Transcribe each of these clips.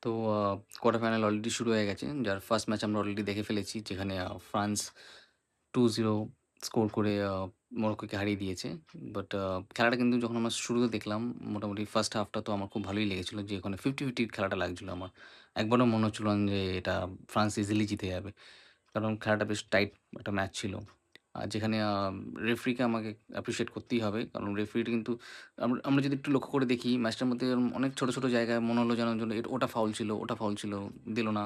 তো quarter final already শুরু হয়ে গেছে। যার ফার্স্ট ম্যাচ আমরা অলরেডি দেখে ফেলেছি। যেখানে ফ্রান্স 2-0 স্কোর করে মরক্কোকে হারিয়ে দিয়েছে। বাট খেলাটা কিন্তু যখন আমরা শুরুতে দেখলাম, মোটামুটি ফার্স্ট হাফটা তো আমার খুব ভালোই লেগেছিল। যে ওখানে 50-50 খেলাটা লাগছিল আমার। একবারও মনে হচ্ছিল না যে এটা ফ্রান্স ইজিলি জিতে যাবে। কারণ খেলাটা বেশ টাইট একটা ম্যাচ ছিল। যেখানে রেফারিকে আমাকে অ্যাপ্রিশিয়েট করতেই হবে। কারণ রেফারিটা কিন্তু আমরা আমরা যদি একটু লক্ষ্য করে দেখি ম্যাচটার মধ্যে অনেক ছোট, ছোট জায়গায় মনে হলো যেন ওটা ফাউল ছিল, ওটা ফাউল ছিল, দিল না।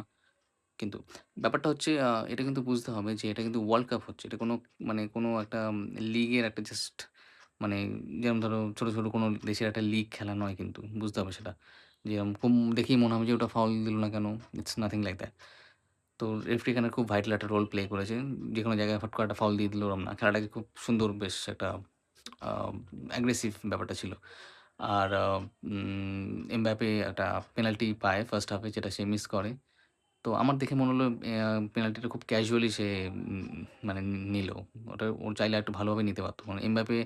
কিন্তু ব্যাপারটা হচ্ছে এটা কিন্তু বুঝতে হবে যে এটা কিন্তু ওয়ার্ল্ড কাপ হচ্ছে। এটা কোনো একটা লিগের একটা জাস্ট মানে যেমন ধরো ছোট, ছোট কোনো দেশের একটা লিগ খেলা নয় কিন্তু। বুঝতে হবে সেটা। যে এরকম দেখেই মনে হবে যে ওটা ফাউল দিল না কেন? It's nothing like that. তো রেফারি এখানে খুব ভাইটাল একটা রোল প্লে করেছে। যেকোনো জায়গায় ফট করে একটা ফাউল দিয়ে দিল ওরম না। খেলাটাকে খুব সুন্দর বেশ একটা আ অ্যাগ্রেসিভ ব্যাপারটা ছিল। আর এমবাপ্পে একটা পেনাল্টি পায় ফার্স্ট হাফে যেটা সে মিস করে। তো আমার দেখে মনে হলো পেনাল্টিটা খুব ক্যাজুয়ালি সে মানে নিল। ওর চাইলে আরেকটু ভালোভাবে নিতে পারত। কারণ এমবাপ্পে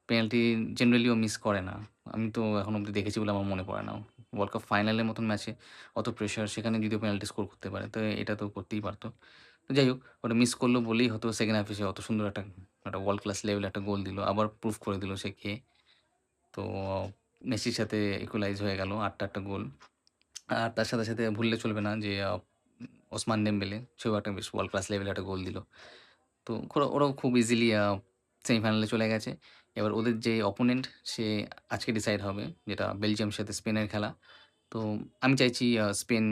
পেনাল্টি জেনারেলি ও মিস করে না। আমি তো এখনো অব্দি দেখেছি বলে আমার মনে পড়ে না। ওয়ার্ল্ড কাপ ফাইনালের মতন ম্যাচে অত প্রেশার সেখানে যদিও পেনাল্টি স্কোর করতে পারে। তো এটা তো করতেই পারত। তো যাই হোক ওটা মিস করল বলেই হয়তো সেকেন্ড হাফে সে অত সুন্দর একটা ওয়ার্ল্ড ক্লাস লেভেলে একটা গোল দিল। আবার প্রুভ করে দিল সে কে। তো মেসির সাথে ইকুয়ালাইজ হয়ে গেল ৮ টা ৮ টা গোল। আর তার সাথে, সাথে ভুললে চলবে না যে ওসমান ডেম্বেলে সেও একটা বেশ ওয়ার্ল্ড ক্লাস লেভেলে একটা গোল দিল। তো ওরাও খুব ইজিলি সেমিফাইনালে চলে গেছে। এবার ওদের যে অপোনেন্ট সে আজকে ডিসাইড হবে যেটা বেলজিয়ামের সাথে স্পেনের খেলা। তো আমি চাইছি স্পেন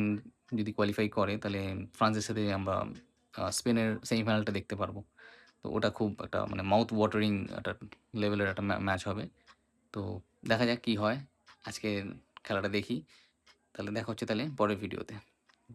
যদি কোয়ালিফাই করে তাহলে ফ্রান্সের সাথে আমরা স্পেনের সেমিফাইনালটা দেখতে পারবো। তো ওটা খুব একটা মানে মাউথ ওয়াটারিং একটা লেভেলের একটা ম্যাচ হবে। তো দেখা যাক কি হয়। আজকের খেলাটা দেখি। তাহলে দেখা হচ্ছে তাহলে পরের ভিডিওতে।